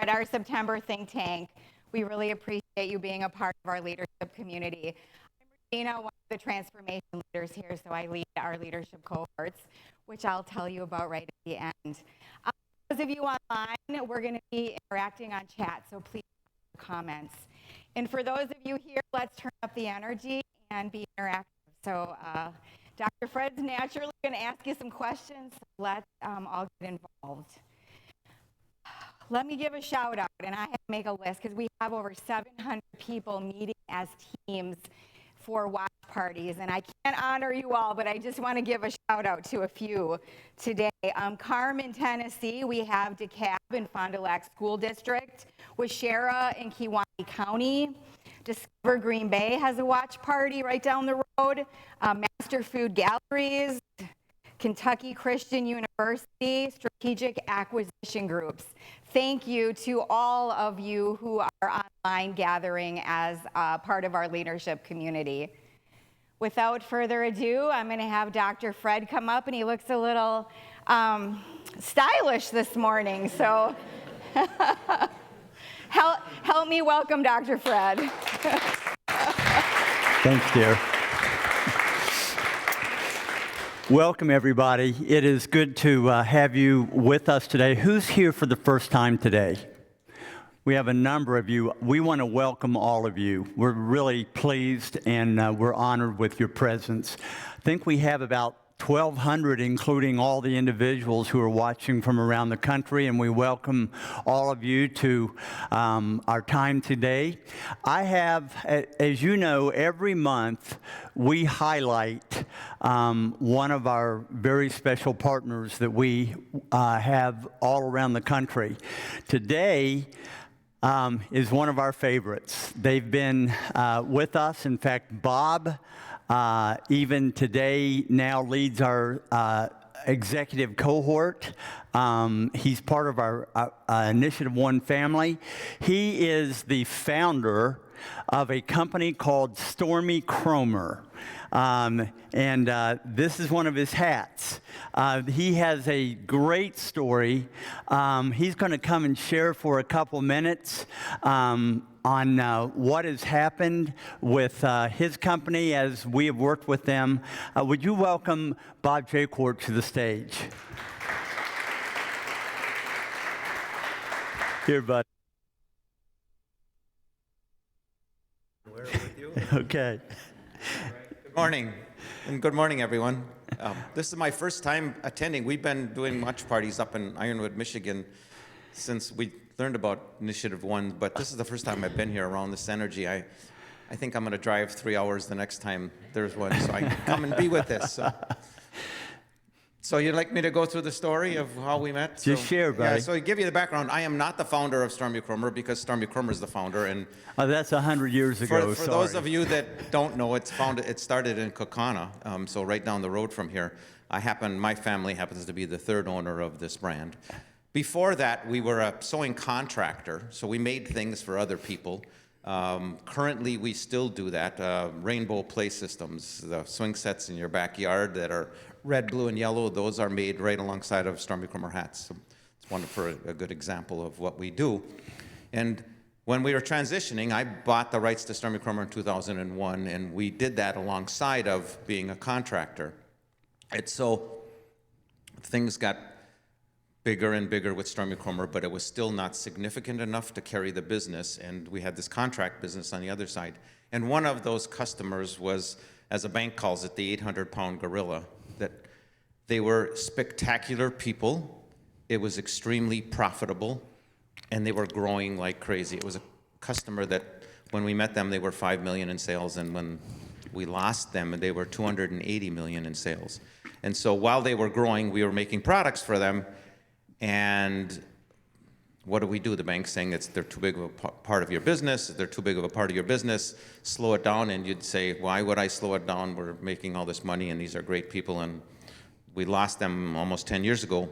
at our September think tank. We really appreciate you being a part of our leadership community. I'm Regina, one of the transformation leaders here, so I lead our leadership cohorts, which I'll tell you about right at the end. Those of you online, we're going to be interacting on chat, so please comments. And for those of you here, let's turn up the energy and be interactive. So Dr. Fred's naturally going to ask you some questions, so let's all get involved. Let me give a shout out, and I have to make a list because we have over 700 people meeting as teams for watch parties, and I can't honor you all, but I just want to give a shout out to a few today. Carmen, Tennessee, we have DeKalb and Fond du Lac School District. Washera in Kewaunee County. Discover Green Bay has a watch party right down the road. Master Food Galleries, Kentucky Christian University, Strategic Acquisition Groups. Thank you to all of you who are online gathering as part of our leadership community. Without further ado, I'm going to have Dr. Fred come up, and he looks a little stylish this morning, so help me welcome Dr. Fred. Thanks, dear. Welcome, everybody. It is good to have you with us today. Who's here for the first time today? We have a number of you. We want to welcome all of you. We're really pleased and we're honored with your presence. I think we have about 1,200, including all the individuals who are watching from around the country, and we welcome all of you to our time today. I have, as you know, every month we highlight one of our very special partners that we have all around the country. Today is one of our favorites. They've been with us. In fact, Bob even today now leads our executive cohort. He's part of our InitiativeOne family. He is the founder of a company called Stormy Kromer. This is one of his hats. He has a great story. He's going to come and share for a couple minutes on what has happened with his company as we have worked with them. Would you welcome Bob Jacourt to the stage? Here, bud. Where with you? Okay. Good morning, and good morning, everyone. This is my first time attending. We've been doing watch parties up in Ironwood, Michigan, since we learned about InitiativeOne, but this is the first time I've been here around this energy. I think I'm going to drive 3 hours the next time there's one, so I can come and be with this. So you'd like me to go through the story of how we met? Just share, buddy. Yeah, so to give you the background, I am not the founder of Stormy Kromer because Stormy Kromer is the founder. And that's 100 years ago, For those of you that don't know, it started in Kokana, so right down the road from here. My family happens to be the third owner of this brand. Before that, we were a sewing contractor, so we made things for other people. Currently, we still do that. Rainbow play systems, the swing sets in your backyard that are red, blue, and yellow, those are made right alongside of Stormy Kromer hats. So it's one for a good example of what we do. And when we were transitioning, I bought the rights to Stormy Kromer in 2001, and we did that alongside of being a contractor. And so things got bigger and bigger with Stormy Kromer, but it was still not significant enough to carry the business, and we had this contract business on the other side. And one of those customers was, as a bank calls it, the 800-pound gorilla. That they were spectacular people, it was extremely profitable, and they were growing like crazy. It was a customer that, when we met them, they were $5 million in sales, and when we lost them, they were $280 million in sales. And so while they were growing, we were making products for them. And what do we do? The bank's saying they're too big of a part of your business. They're too big of a part of your business. Slow it down. And you'd say, why would I slow it down? We're making all this money, and these are great people. And we lost them almost 10 years ago.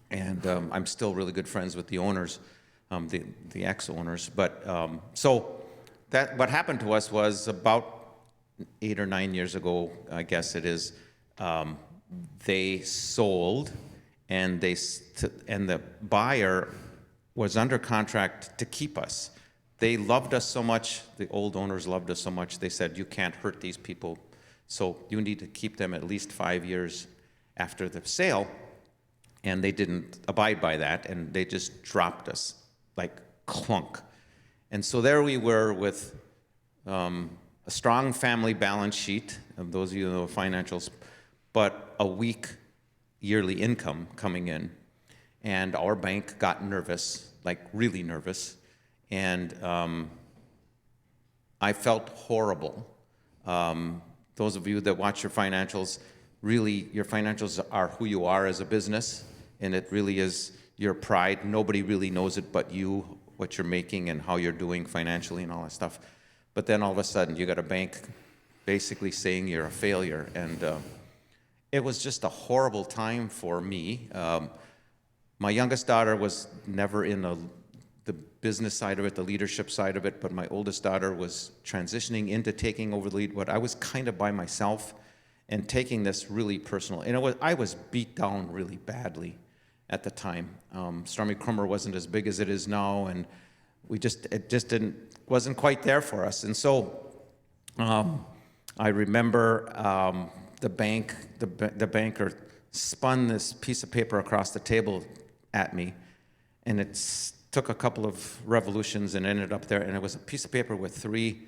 And I'm still really good friends with the owners, the ex-owners. But so what happened to us was about 8 or 9 years ago, I guess it is, they sold. And the buyer was under contract to keep us. They loved us so much, the old owners loved us so much, they said, you can't hurt these people, so you need to keep them at least 5 years after the sale. And they didn't abide by that, and they just dropped us like clunk. And so there we were with a strong family balance sheet, of those of you who know financials, but a weak yearly income coming in. And our bank got nervous, like really nervous, and I felt horrible. Those of you that watch your financials, really, your financials are who you are as a business, and it really is your pride. Nobody really knows it but you, what you're making and how you're doing financially and all that stuff. But then all of a sudden, you got a bank basically saying you're a failure, and it was just a horrible time for me. My youngest daughter was never in the business side of it, the leadership side of it, but my oldest daughter was transitioning into taking over the lead. But I was kind of by myself and taking this really personal. And I was beat down really badly at the time. Stormy Kromer wasn't as big as it is now, and it wasn't quite there for us. And so I remember the banker spun this piece of paper across the table at me, and it took a couple of revolutions and ended up there, and it was a piece of paper with 3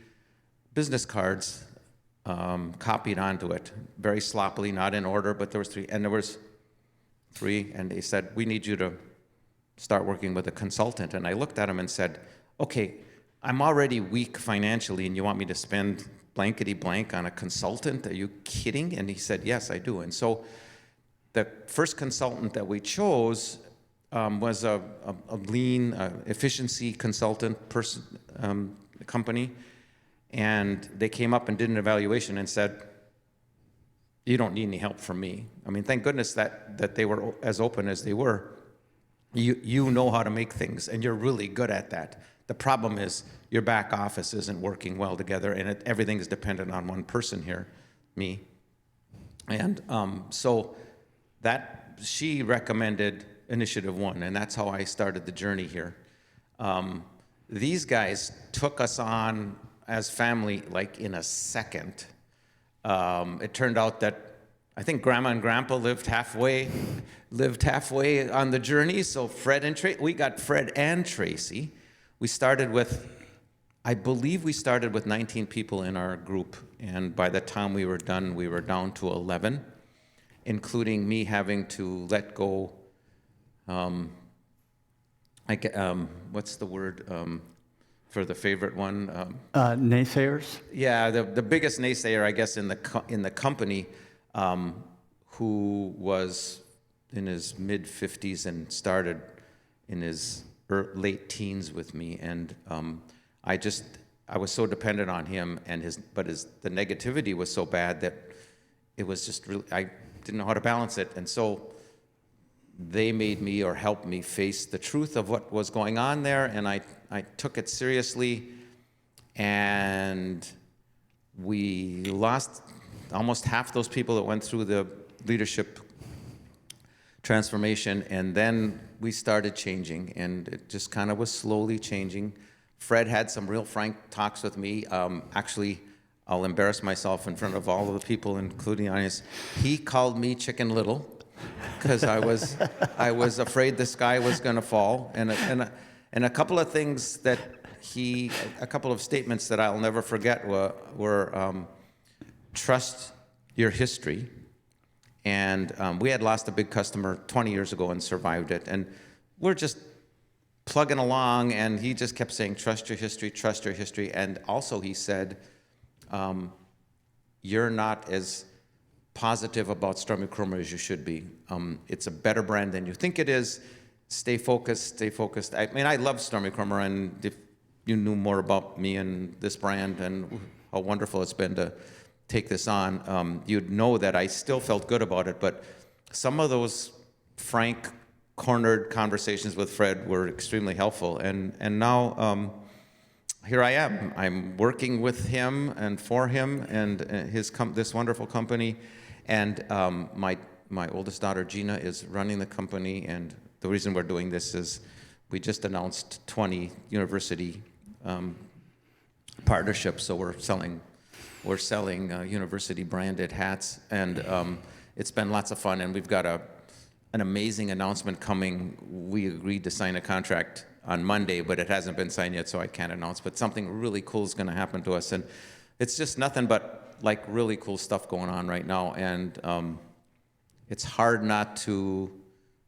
business cards copied onto it, very sloppily, not in order, but there was 3, and there was 3, and they said, we need you to start working with a consultant. And I looked at him and said, okay, I'm already weak financially, and you want me to spend blankety blank on a consultant? Are you kidding? And he said, yes, I do. And so the first consultant that we chose was a lean efficiency consultant company, and they came up and did an evaluation and said, you don't need any help from me. I mean, thank goodness that they were as open as they were. You know how to make things, and you're really good at that. The problem is your back office isn't working well together, and everything is dependent on one person here, me. And so that she recommended InitiativeOne, and that's how I started the journey here. These guys took us on as family like in a second. It turned out that I think Grandma and Grandpa lived halfway on the journey. So we got Fred and Tracy. I believe we started with 19 people in our group, and by the time we were done, we were down to 11, including me having to let go. What's the word for the favorite one? Naysayers? Yeah, the biggest naysayer, I guess, in the company, who was in his mid-50s and started in his late teens with me, and I was so dependent on him, and the negativity was so bad that it was just really, I didn't know how to balance it, and so they made me or helped me face the truth of what was going on there, and I took it seriously, and we lost almost half those people that went through the leadership transformation, and then we started changing, and it just kind of was slowly changing. Fred had some real frank talks with me. Actually, I'll embarrass myself in front of all of the people, including the audience. He called me Chicken Little because I was afraid the sky was going to fall, and a couple of things that a couple of statements that I'll never forget were trust your history. And we had lost a big customer 20 years ago and survived it. And we're just plugging along, and he just kept saying, trust your history, trust your history. And also he said, you're not as positive about Stormy Kromer as you should be. It's a better brand than you think it is. Stay focused, stay focused. I mean, I love Stormy Kromer, and if you knew more about me and this brand and how wonderful it's been to take this on, you'd know that I still felt good about it, but some of those frank, cornered conversations with Fred were extremely helpful, and now here I am. I'm working with him and for him and this wonderful company, and my oldest daughter, Gina, is running the company, and the reason we're doing this is we just announced 20 university partnerships, so we're selling university branded hats, and it's been lots of fun, and we've got an amazing announcement coming. We agreed to sign a contract on Monday, but it hasn't been signed yet, so I can't announce, but something really cool is going to happen to us, and it's just nothing but like really cool stuff going on right now, and it's hard not to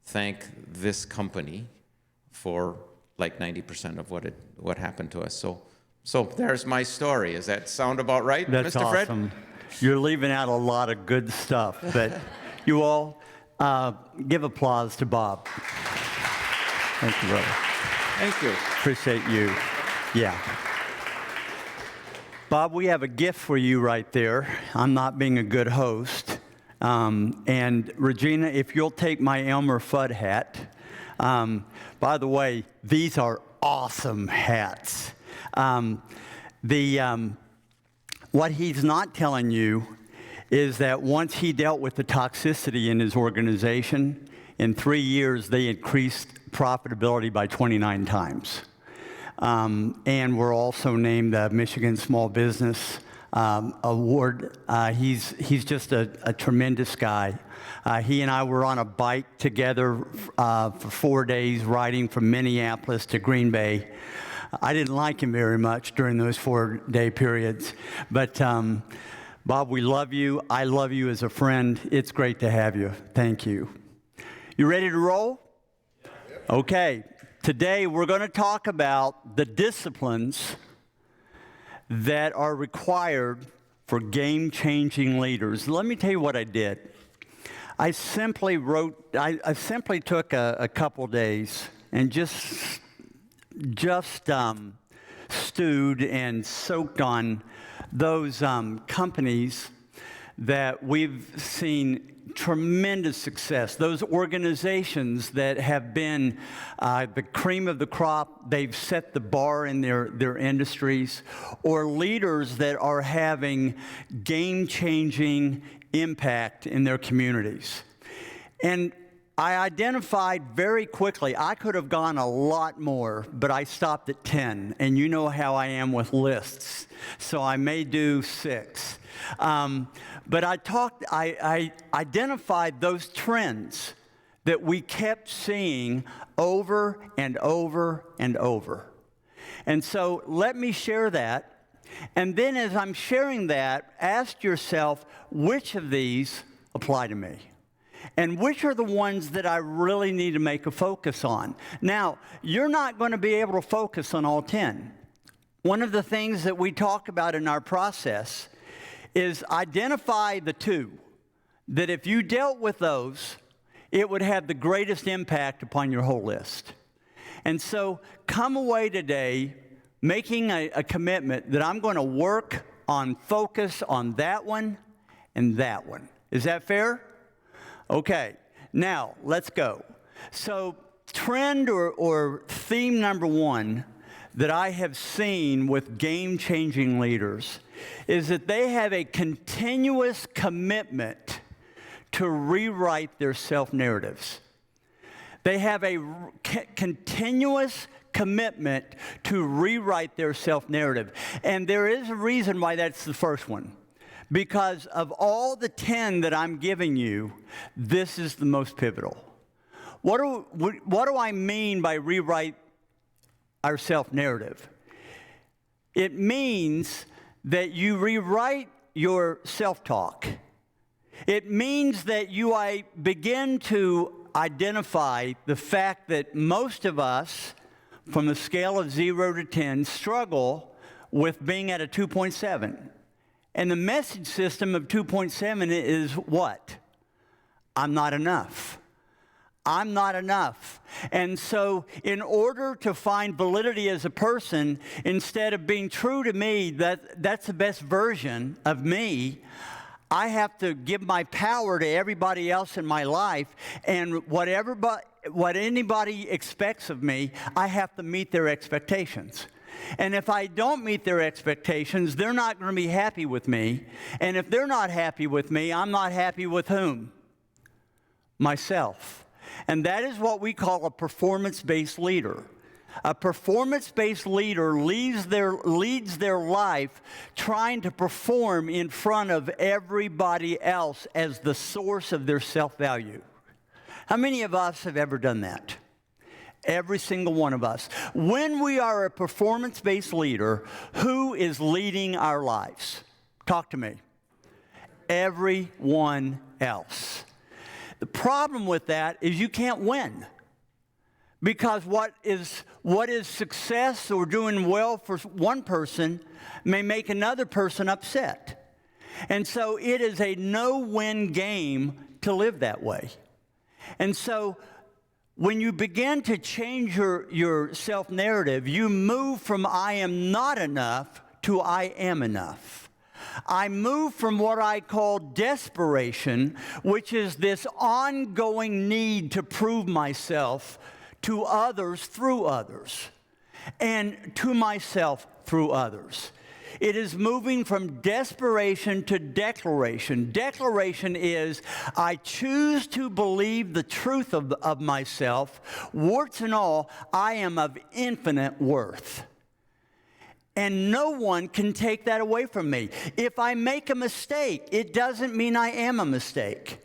thank this company for like 90% of what happened to us. So there's my story. Does that sound about right, That's Mr. Fred? awesome. You're leaving out a lot of good stuff, but you all give applause to Bob. Thank you, brother. Thank you. Appreciate you. Yeah. Bob, we have a gift for you right there. I'm not being a good host. And Regina, if you'll take my Elmer Fudd hat. By the way, these are awesome hats. What he's not telling you is that once he dealt with the toxicity in his organization, in 3 years they increased profitability by 29 times. And we're also named the Michigan Small Business Award. He's just a tremendous guy. He and I were on a bike together for 4 days, riding from Minneapolis to Green Bay. I didn't like him very much during those 4-day periods. But Bob, we love you. I love you as a friend. It's great to have you. Thank you. You ready to roll? Okay. Today we're going to talk about the disciplines that are required for game-changing leaders. Let me tell you what I did. I simply took a couple days and just stewed and soaked on those companies that we've seen tremendous success, those organizations that have been the cream of the crop. They've set the bar in their industries, or leaders that are having game-changing impact in their communities. And I identified very quickly, I could have gone a lot more, but I stopped at 10. And you know how I am with lists, so I may do 6. But I identified those trends that we kept seeing over and over and over. And so let me share that. And then as I'm sharing that, ask yourself, which of these apply to me? And which are the ones that I really need to make a focus on? Now, you're not going to be able to focus on all 10. One of the things that we talk about in our process is identify the 2 that if you dealt with those, it would have the greatest impact upon your whole list. And so come away today making a commitment that I'm going to work on focus on that one and that one. Is that fair? Okay, now let's go. So trend or theme number 1 that I have seen with game-changing leaders is that they have a continuous commitment to rewrite their self-narratives. They have a continuous commitment to rewrite their self-narrative. And there is a reason why that's the first one. Because of all the 10 that I'm giving you, this is the most pivotal. What do I mean by rewrite our self-narrative? It means that you rewrite your self-talk. It means that you begin to identify the fact that most of us, from the scale of 0 to 10, struggle with being at a 2.7. And the message system of 2.7 is what? I'm not enough. I'm not enough. And so in order to find validity as a person, instead of being true to me, that's the best version of me, I have to give my power to everybody else in my life, and what anybody expects of me, I have to meet their expectations. And if I don't meet their expectations, they're not going to be happy with me. And if they're not happy with me, I'm not happy with whom? Myself. And that is what we call a performance-based leader. A performance-based leader leads their life trying to perform in front of everybody else as the source of their self-value. How many of us have ever done that? Every single one of us. When we are a performance-based leader, who is leading our lives? Talk to me. Everyone else. The problem with that is you can't win. Because what is success or doing well for one person may make another person upset. And so it is a no-win game to live that way. And so when you begin to change your self-narrative, you move from I am not enough to I am enough. I move from what I call desperation, which is this ongoing need to prove myself to others through others, and to myself through others. It is moving from desperation to declaration. Declaration is, I choose to believe the truth of myself, warts and all. I am of infinite worth. And no one can take that away from me. If I make a mistake, it doesn't mean I am a mistake.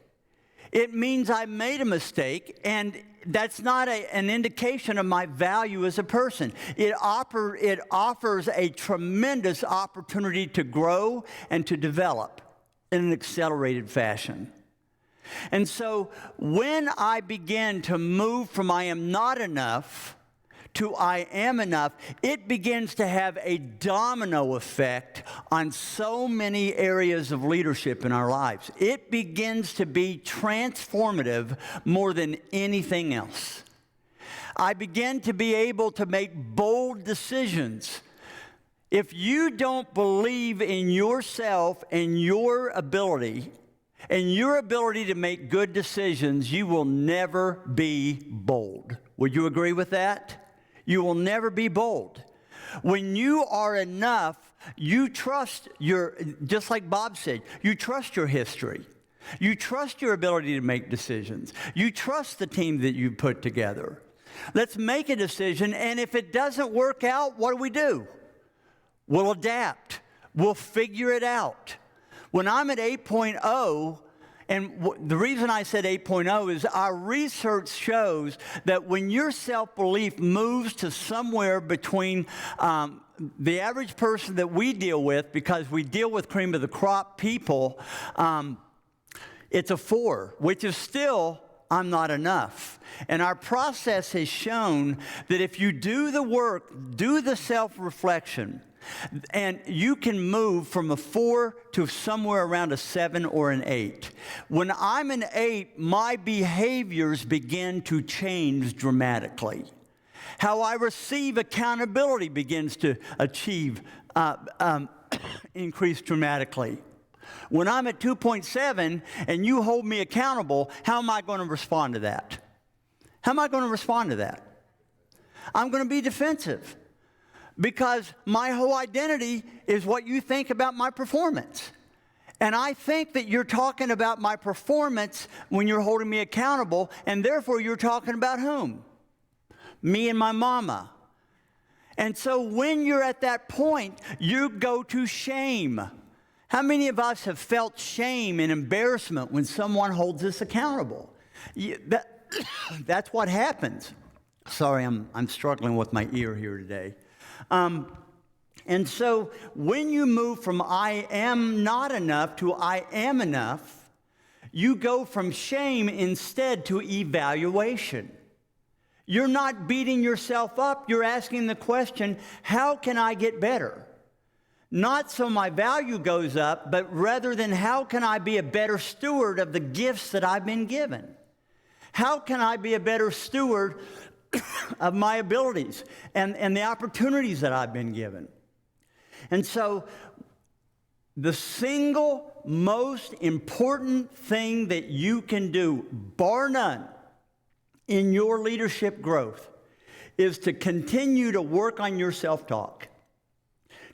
It means I made a mistake, and that's not an indication of my value as a person. It offers a tremendous opportunity to grow and to develop in an accelerated fashion. And so when I begin to move from I am not enough to I am enough, it begins to have a domino effect on so many areas of leadership in our lives. It begins to be transformative more than anything else. I begin to be able to make bold decisions. If you don't believe in yourself and your ability to make good decisions, you will never be bold. Would you agree with that? You will never be bold. When you are enough, you trust just like Bob said, you trust your history. You trust your ability to make decisions. You trust the team that you put together. Let's make a decision, and if it doesn't work out, what do? We'll adapt. We'll figure it out. When I'm at 8.0, and the reason I said 8.0 is our research shows that when your self-belief moves to somewhere between the average person that we deal with, because we deal with cream of the crop people, it's a 4, which is still, I'm not enough. And our process has shown that if you do the work, do the self-reflection, and you can move from a 4 to somewhere around a 7 or an 8. When I'm an 8, my behaviors begin to change dramatically. How I receive accountability begins to increase dramatically. When I'm at 2.7 and you hold me accountable, how am I going to respond to that? How am I going to respond to that? I'm going to be defensive. Because my whole identity is what you think about my performance. And I think that you're talking about my performance when you're holding me accountable, and therefore you're talking about whom? Me and my mama. And so when you're at that point, you go to shame. How many of us have felt shame and embarrassment when someone holds us accountable? That's what happens. Sorry, I'm struggling with my ear here today. And so when you move from I am not enough to I am enough, you go from shame instead to evaluation. You're not beating yourself up. You're asking the question, how can I get better? Not so my value goes up, but rather than how can I be a better steward of the gifts that I've been given? How can I be a better steward of my abilities and the opportunities that I've been given? And so the single most important thing that you can do, bar none, in your leadership growth is to continue to work on your self-talk,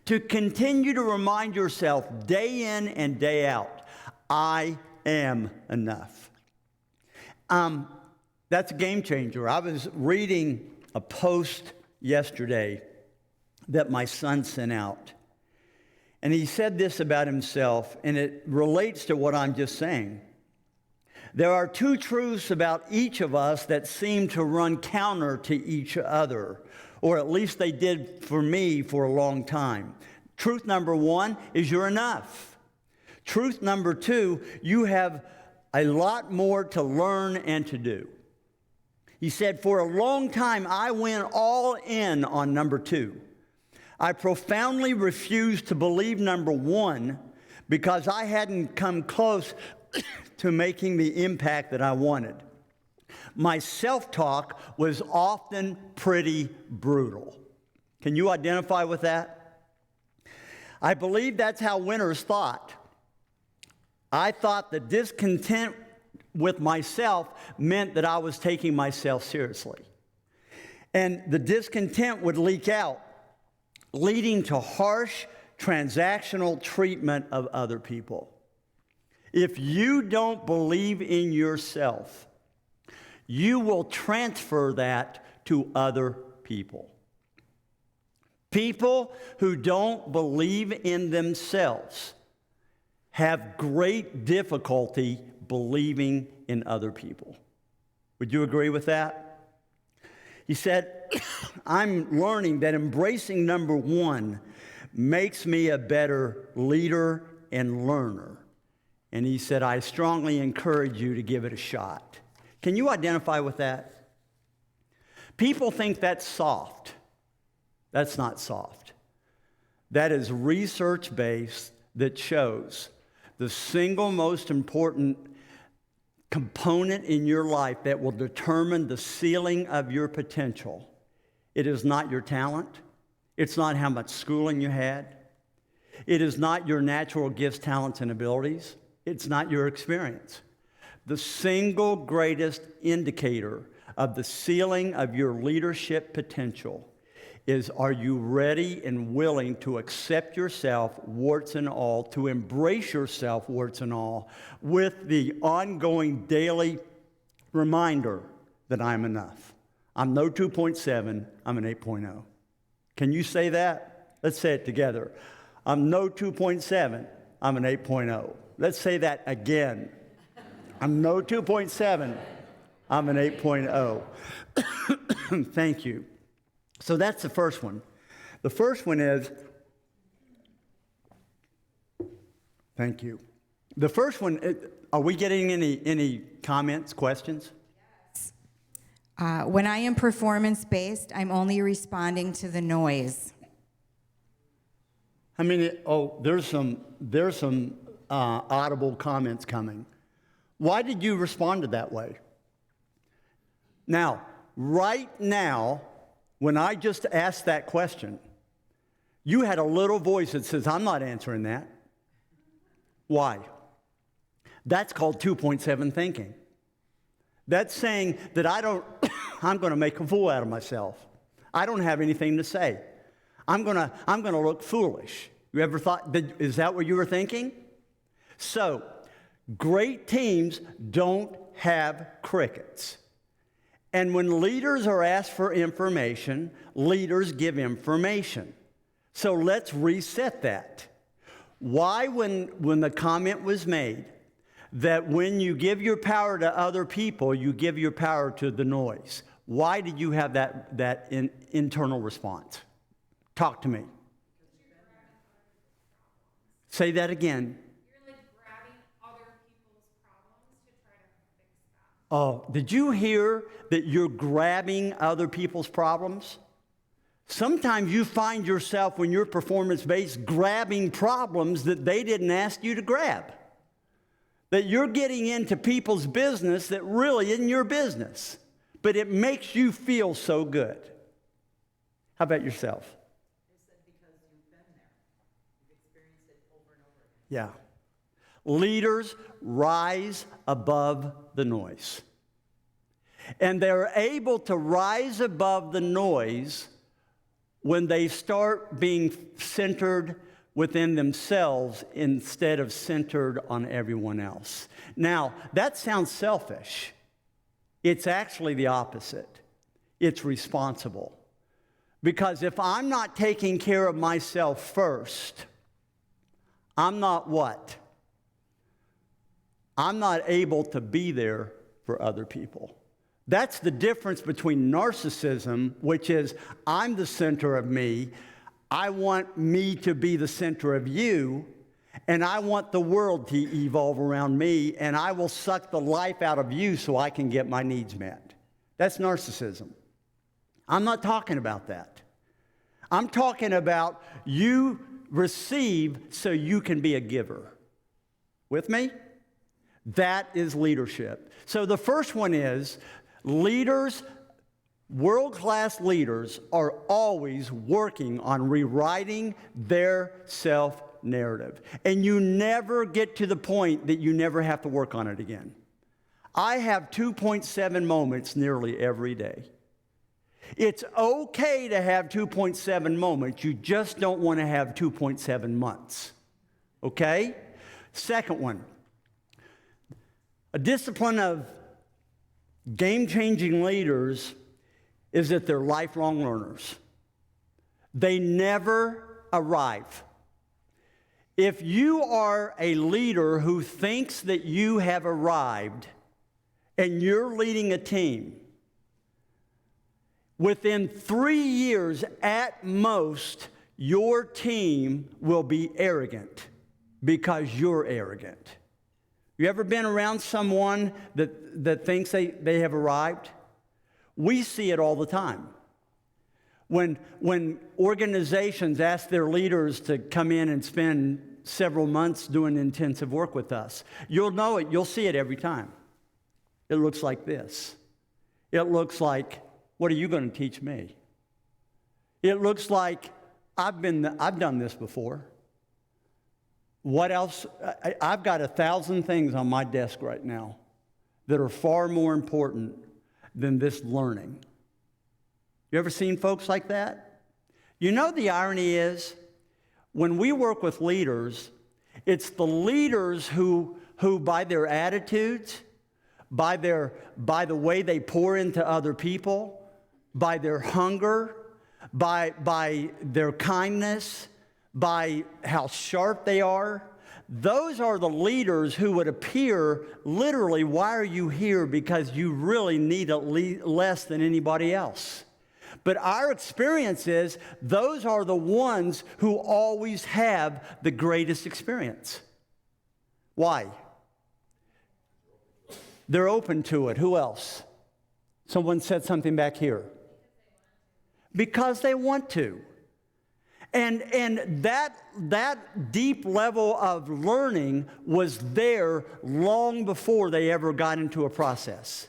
to continue to remind yourself day in and day out, I am enough. That's a game changer. I was reading a post yesterday that my son sent out. And he said this about himself, and it relates to what I'm just saying. There are two truths about each of us that seem to run counter to each other, or at least they did for me for a long time. Truth number one is you're enough. Truth number two, you have a lot more to learn and to do. He said, for a long time, I went all in on number two. I profoundly refused to believe number one because I hadn't come close to making the impact that I wanted. My self-talk was often pretty brutal. Can you identify with that? I believe that's how winners thought. I thought that discontent with myself meant that I was taking myself seriously. And the discontent would leak out, leading to harsh transactional treatment of other people. If you don't believe in yourself, you will transfer that to other people. People who don't believe in themselves have great difficulty believing in other people. Would you agree with that? He said, I'm learning that embracing number one makes me a better leader and learner. And he said, I strongly encourage you to give it a shot. Can you identify with that? People think that's soft. That's not soft. That is research-based that shows the single most important component in your life that will determine the ceiling of your potential. It is not your talent. It's not how much schooling you had. It is not your natural gifts, talents, and abilities. It's not your experience. The single greatest indicator of the ceiling of your leadership potential is, are you ready and willing to accept yourself, warts and all, to embrace yourself, warts and all, with the ongoing daily reminder that I'm enough. I'm no 2.7, I'm an 8.0. Can you say that? Let's say it together. I'm no 2.7, I'm an 8.0. Let's say that again. I'm no 2.7, I'm an 8.0. Thank you. So that's the first one. The first one is, thank you. The first one, are we getting any comments, questions? Yes. When I am performance-based, I'm only responding to the noise. I mean, there's some audible comments coming. Why did you respond to that way? Now, right now, when I just asked that question, you had a little voice that says, I'm not answering that. Why? That's called 2.7 thinking. That's saying that I'm going to make a fool out of myself. I don't have anything to say. I'm going to look foolish. You ever thought, is that what you were thinking? So, great teams don't have crickets. And when leaders are asked for information, leaders give information. So let's reset that. Why, when the comment was made that when you give your power to other people, you give your power to the noise, why did you have that internal response? Talk to me. Say that again. You're like grabbing other people's problems to try to fix them. Oh, did you hear that you're grabbing other people's problems? Sometimes you find yourself, when you're performance-based, grabbing problems that they didn't ask you to grab. That you're getting into people's business that really isn't your business, but it makes you feel so good. How about yourself? I said because you've been there. You've experienced it over and over again. Yeah. Leaders rise above the noise. And they're able to rise above the noise when they start being centered within themselves instead of centered on everyone else. Now, that sounds selfish. It's actually the opposite. It's responsible. Because if I'm not taking care of myself first, I'm not what? I'm not able to be there for other people. That's the difference between narcissism, which is I'm the center of me, I want me to be the center of you, and I want the world to evolve around me, and I will suck the life out of you so I can get my needs met. That's narcissism. I'm not talking about that. I'm talking about you receive so you can be a giver. With me? That is leadership. So the first one is leaders, world-class leaders are always working on rewriting their self-narrative. And you never get to the point that you never have to work on it again. I have 2.7 moments nearly every day. It's okay to have 2.7 moments. You just don't want to have 2.7 months. Okay? Second one. A discipline of game-changing leaders is that they're lifelong learners. They never arrive. If you are a leader who thinks that you have arrived and you're leading a team, within 3 years at most, your team will be arrogant because you're arrogant. You ever been around someone that thinks they have arrived? We see it all the time. When organizations ask their leaders to come in and spend several months doing intensive work with us, you'll know it, you'll see it every time. It looks like this. It looks like, what are you going to teach me? It looks like, I've done this before. What else? I've got 1,000 things on my desk right now that are far more important than this learning. You ever seen folks like that? You know, the irony is, when we work with leaders, it's the leaders who by their attitudes, by the way they pour into other people, by their hunger, by their kindness, by how sharp they are, those are the leaders who would appear literally, why are you here? Because you really need it less than anybody else. But our experience is those are the ones who always have the greatest experience. Why? They're open to it. Who else? Someone said something back here. Because they want to. And that deep level of learning was there long before they ever got into a process.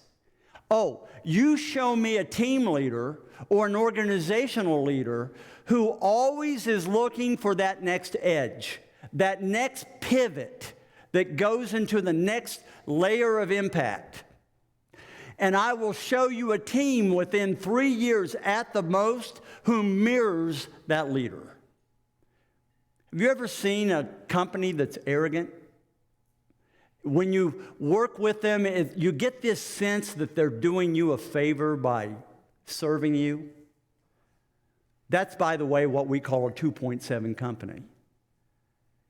Oh, you show me a team leader or an organizational leader who always is looking for that next edge, that next pivot that goes into the next layer of impact. And I will show you a team within 3 years at the most who mirrors that leader. Have you ever seen a company that's arrogant? When you work with them, you get this sense that they're doing you a favor by serving you. That's, by the way, what we call a 2.7 company.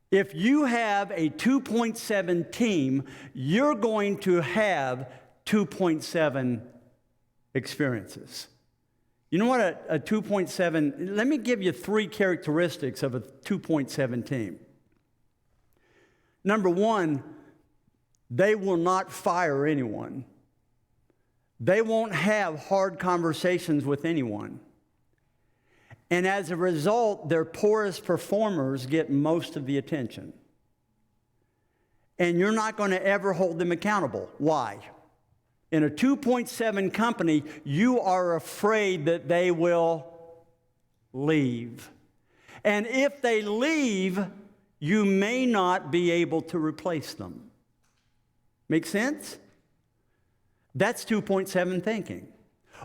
If you have a 2.7 team, you're going to have 2.7 experiences. You know what a 2.7, let me give you 3 characteristics of a 2.7 team. Number one, they will not fire anyone. They won't have hard conversations with anyone. And as a result, their poorest performers get most of the attention. And you're not going to ever hold them accountable. Why? In a 2.7 company, you are afraid that they will leave. And if they leave, you may not be able to replace them. Make sense? That's 2.7 thinking.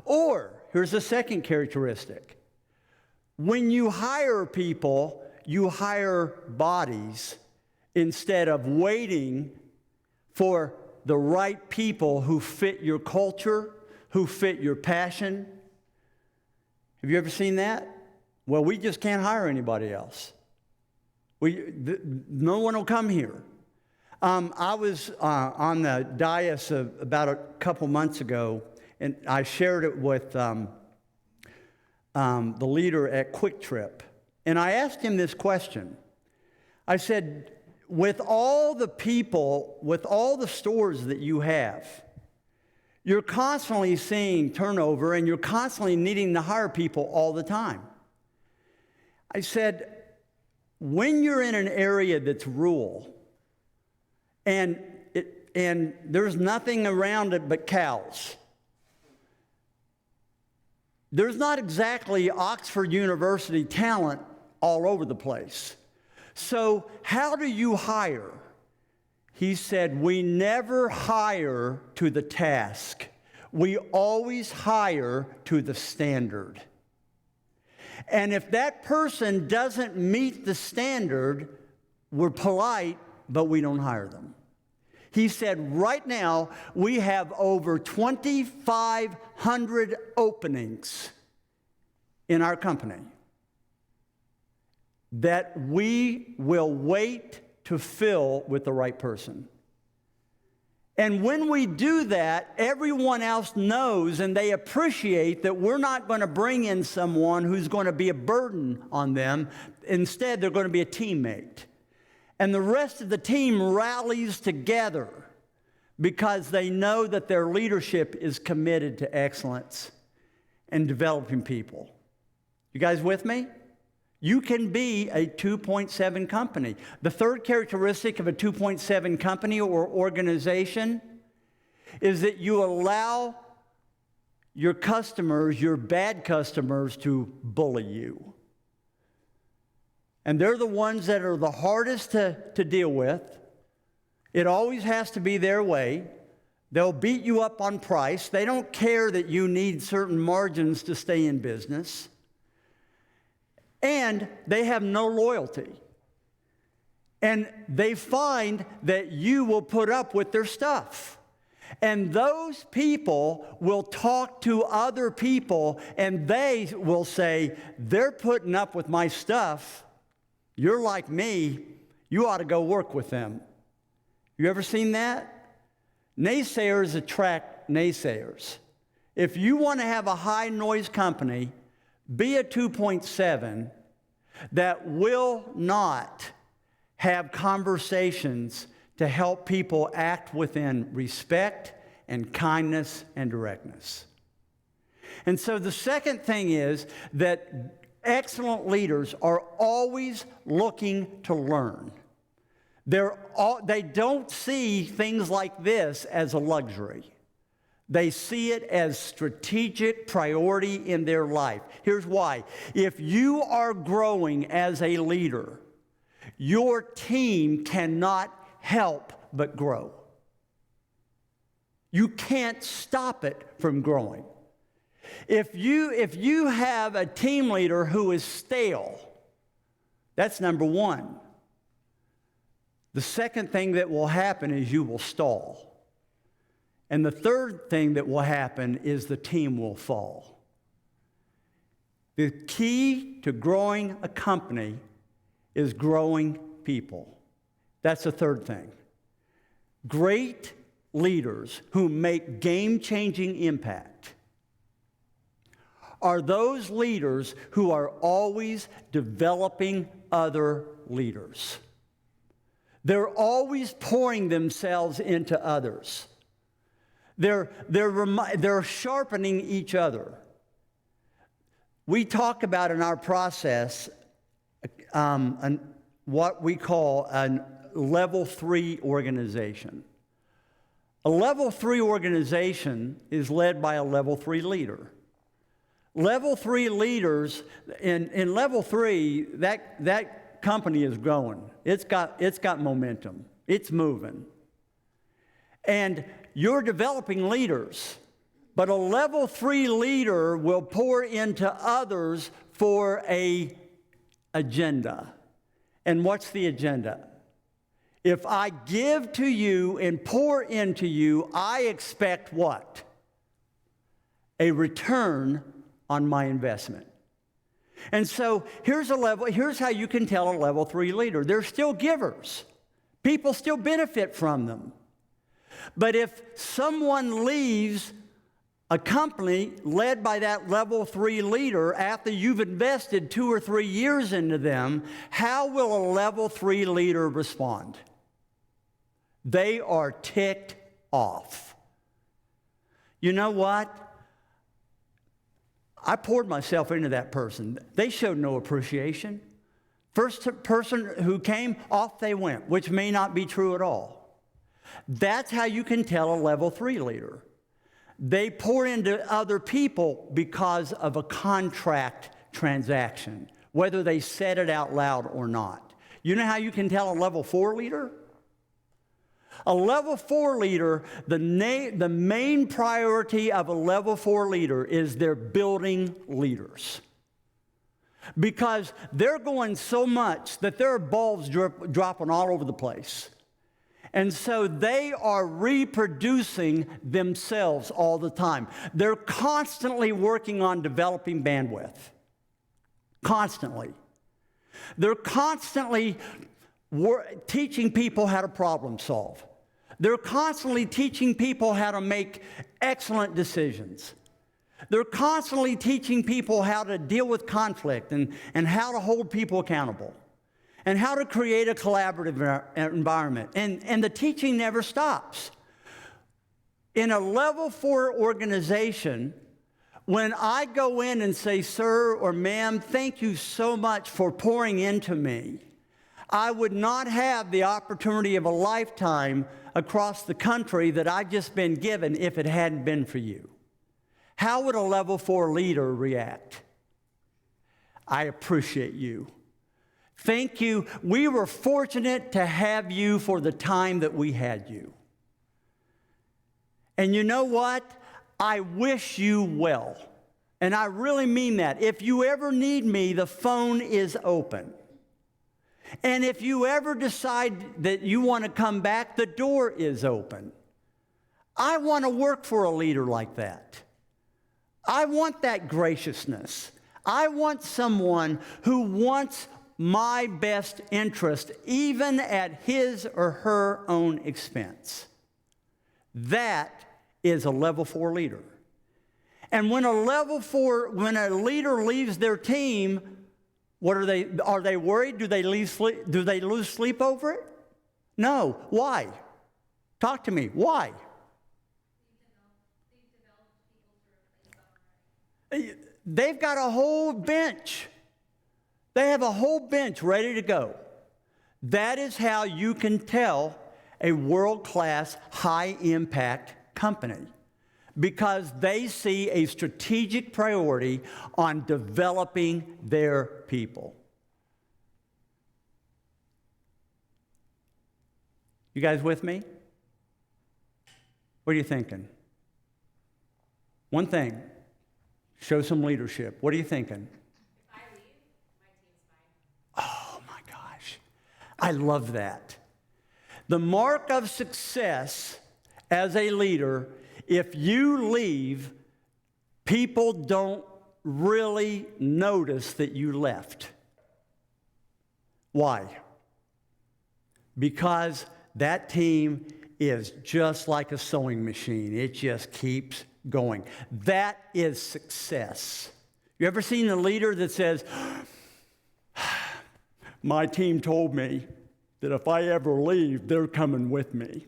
Or, here's a second characteristic. When you hire people, you hire bodies instead of waiting for the right people who fit your culture, who fit your passion. Have you ever seen that? Well, we just can't hire anybody else. No one will come here. I was on the dais about a couple months ago, and I shared it with the leader at Quick Trip. And I asked him this question. I said, with all the people, with all the stores that you have, you're constantly seeing turnover and you're constantly needing to hire people all the time. I said, when you're in an area that's rural and there's nothing around it but cows, there's not exactly Oxford University talent all over the place. So how do you hire? He said, we never hire to the task. We always hire to the standard. And if that person doesn't meet the standard, we're polite, but we don't hire them. He said, right now, we have over 2,500 openings in our company that we will wait to fill with the right person. And when we do that, everyone else knows and they appreciate that we're not going to bring in someone who's going to be a burden on them. Instead, they're going to be a teammate. And the rest of the team rallies together because they know that their leadership is committed to excellence and developing people. You guys with me? You can be a 2.7 company. The third characteristic of a 2.7 company or organization is that you allow your customers, your bad customers, to bully you. And they're the ones that are the hardest to deal with. It always has to be their way. They'll beat you up on price. They don't care that you need certain margins to stay in business. And they have no loyalty. And they find that you will put up with their stuff. And those people will talk to other people and they will say, they're putting up with my stuff. You're like me. You ought to go work with them. You ever seen that? Naysayers attract naysayers. If you want to have a high noise company, be a 2.7 that will not have conversations to help people act within respect and kindness and directness. And so the second thing is that excellent leaders are always looking to learn. They don't see things like this as a luxury. They see it as strategic priority in their life. Here's why. If you are growing as a leader, your team cannot help but grow. You can't stop it from growing. If you have a team leader who is stale, that's number one. The second thing that will happen is you will stall. And the third thing that will happen is the team will fall. The key to growing a company is growing people. That's the third thing. Great leaders who make game-changing impact are those leaders who are always developing other leaders. They're always pouring themselves into others. They're sharpening each other. We talk about in our process what we call a level 3 organization. A level 3 organization is led by a level 3 leader. Level 3 leaders, in level 3, that company is growing. It's got momentum. It's moving. And you're developing leaders, but a level 3 leader will pour into others for an agenda. And what's the agenda? If I give to you and pour into you, I expect what? A return on my investment. And so here's how you can tell a level 3 leader. They're still givers. People still benefit from them. But if someone leaves a company led by that level 3 leader after you've invested 2 or 3 years into them, how will a level 3 leader respond? They are ticked off. You know what? I poured myself into that person. They showed no appreciation. First person who came, off they went, which may not be true at all. That's how you can tell a level 3 leader. They pour into other people because of a contract transaction, whether they said it out loud or not. You know how you can tell a level 4 leader? A level 4 leader, the main priority of a level 4 leader is they're building leaders. Because they're going so much that there are bulbs dropping all over the place. And so they are reproducing themselves all the time. They're constantly working on developing bandwidth. Constantly. They're constantly teaching people how to problem solve. They're constantly teaching people how to make excellent decisions. They're constantly teaching people how to deal with conflict and how to hold people accountable and how to create a collaborative environment. And the teaching never stops. In a level 4 organization, when I go in and say, sir or ma'am, thank you so much for pouring into me, I would not have the opportunity of a lifetime across the country that I've just been given if it hadn't been for you. How would a level 4 leader react? I appreciate you. Thank you. We were fortunate to have you for the time that we had you. And you know what? I wish you well. And I really mean that. If you ever need me, the phone is open. And if you ever decide that you want to come back, the door is open. I want to work for a leader like that. I want that graciousness. I want someone who wants my best interest, even at his or her own expense. That is a level 4 leader. And when a leader leaves their team, what are they? Are they worried? Do they lose sleep over it? No. Why? Talk to me. Why? They've got a whole bench. They have a whole bench ready to go. That is how you can tell a world-class, high-impact company, because they see a strategic priority on developing their people. You guys with me? What are you thinking? One thing, show some leadership. What are you thinking? If I leave, my team's fine. Oh my gosh, I love that. The mark of success as a leader, if you leave, people don't really notice that you left. Why? Because that team is just like a sewing machine. It just keeps going. That is success. You ever seen a leader that says, my team told me that if I ever leave, they're coming with me?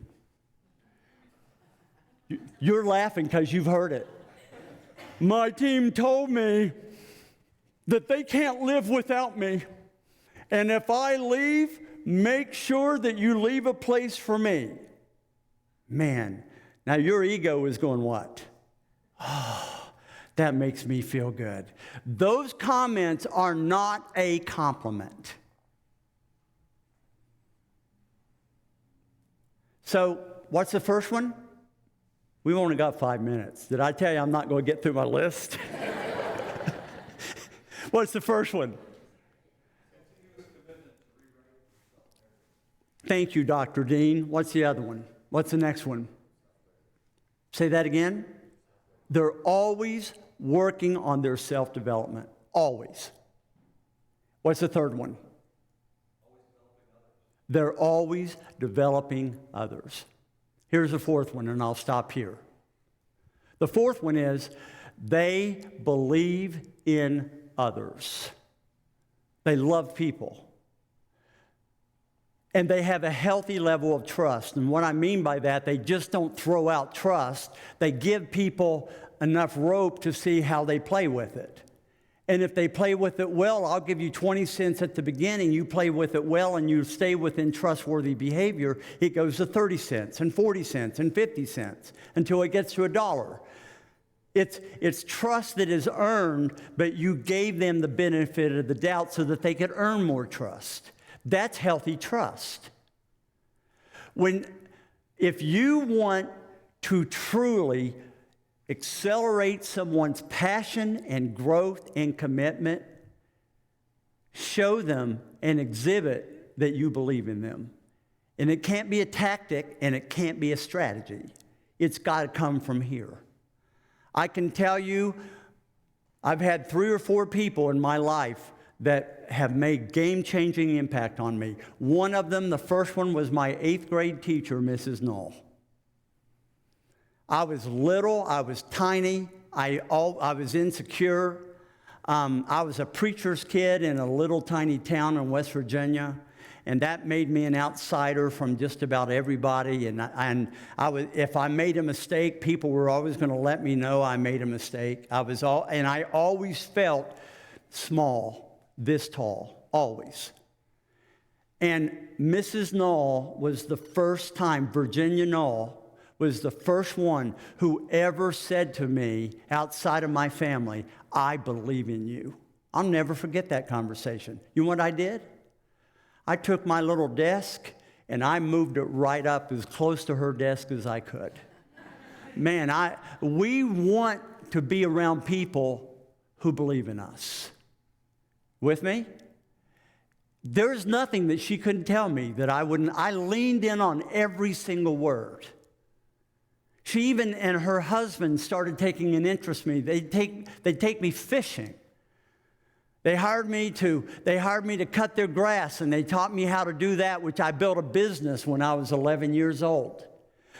You're laughing because you've heard it. My team told me that they can't live without me. And if I leave, make sure that you leave a place for me. Man, now your ego is going, what? Oh, that makes me feel good. Those comments are not a compliment. So, what's the first one? We've only got 5 minutes. Did I tell you I'm not going to get through my list? What's the first one? Thank you, Dr. Dean. What's the other one? What's the next one? Say that again. They're always working on their self-development. Always. What's the third one? They're always developing others. Here's the fourth one, and I'll stop here. The fourth one is they believe in others. They love people. And they have a healthy level of trust. And what I mean by that, they just don't throw out trust. They give people enough rope to see how they play with it. And if they play with it well, I'll give you 20 cents at the beginning. You play with it well and you stay within trustworthy behavior, it goes to 30 cents and 40 cents and 50 cents until it gets to $1. It's trust that is earned, but you gave them the benefit of the doubt so that they could earn more trust. That's healthy trust. If you want to truly accelerate someone's passion and growth and commitment, show them and exhibit that you believe in them. And it can't be a tactic and it can't be a strategy. It's got to come from here. I can tell you, I've had 3 or 4 people in my life that have made game-changing impact on me. One of them, the first one, was my 8th grade teacher, Mrs. Knoll. I was little, I was tiny, I was insecure. I was a preacher's kid in a little tiny town in West Virginia, and that made me an outsider from just about everybody. If I made a mistake, people were always going to let me know I made a mistake. I always felt small. This tall, always. And Mrs. Knoll was the first time, Virginia Knoll was the first one who ever said to me, outside of my family, I believe in you. I'll never forget that conversation. You know what I did? I took my little desk and I moved it right up as close to her desk as I could. Man, we want to be around people who believe in us. With me? There's nothing that she couldn't tell me that I wouldn't. I leaned in on every single word. She even and her husband started taking an interest in me. They'd take me fishing. They hired me to cut their grass, and they taught me how to do that, which I built a business when I was 11 years old.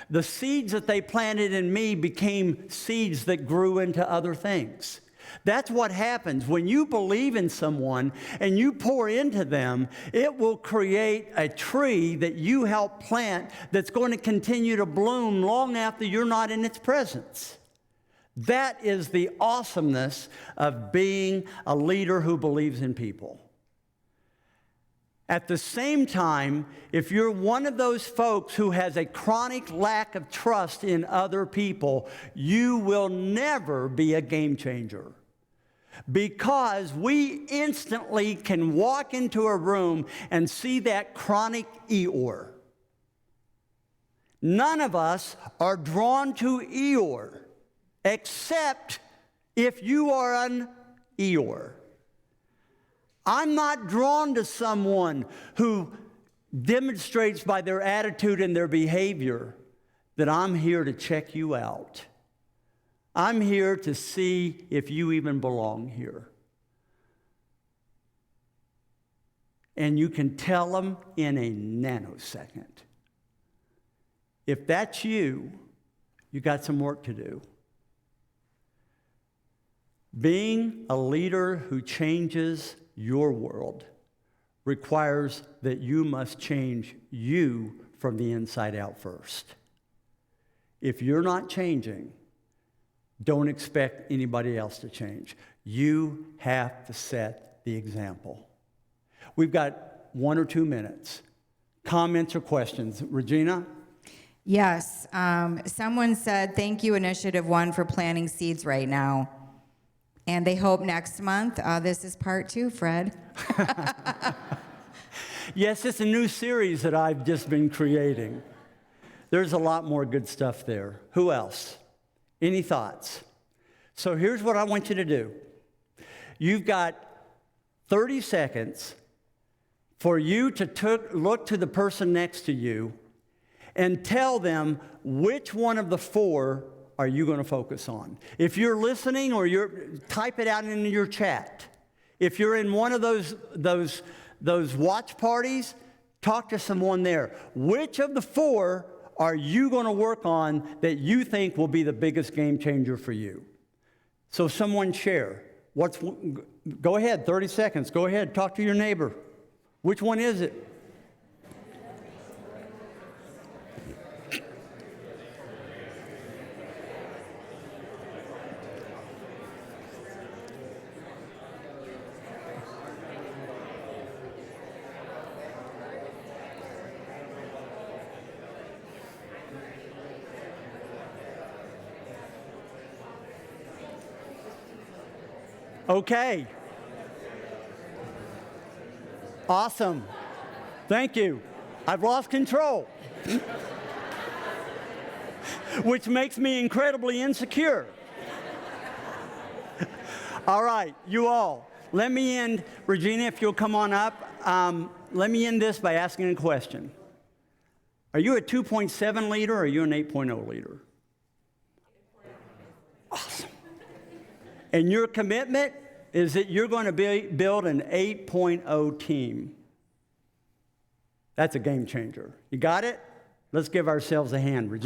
The seeds that they planted in me became seeds that grew into other things. That's what happens. When you believe in someone and you pour into them, it will create a tree that you help plant that's going to continue to bloom long after you're not in its presence. That is the awesomeness of being a leader who believes in people. At the same time, if you're one of those folks who has a chronic lack of trust in other people, you will never be a game changer. Because we instantly can walk into a room and see that chronic Eeyore. None of us are drawn to Eeyore, except if you are an Eeyore. I'm not drawn to someone who demonstrates by their attitude and their behavior that I'm here to check you out. I'm here to see if you even belong here. And you can tell them in a nanosecond. If that's you, you got some work to do. Being a leader who changes your world requires that you must change you from the inside out first. If you're not changing, don't expect anybody else to change. You have to set the example. We've got 1 or 2 minutes. Comments or questions? Regina? Yes. Someone said, thank you, InitiativeOne, for planting seeds right now. And they hope next month, this is part 2, Fred. Yes, it's a new series that I've just been creating. There's a lot more good stuff there. Who else? Any thoughts? So here's what I want you to do. You've got 30 seconds for you to look to the person next to you and tell them which one of the 4 are you going to focus on. If you're listening, or type it out in your chat. If you're in one of those watch parties, talk to someone there. Which of the 4 are you going to work on that you think will be the biggest game changer for you? So someone share. Go ahead, 30 seconds. Go ahead, talk to your neighbor. Which one is it? Okay. Awesome. Thank you. I've lost control, which makes me incredibly insecure. All right, you all. Let me end, Regina, if you'll come on up. Let me end this by asking a question. Are you a 2.7 leader, or are you an 8.0 leader? Awesome. And your commitment is that you're going to build an 8.0 team. That's a game changer. You got it? Let's give ourselves a hand, Regina.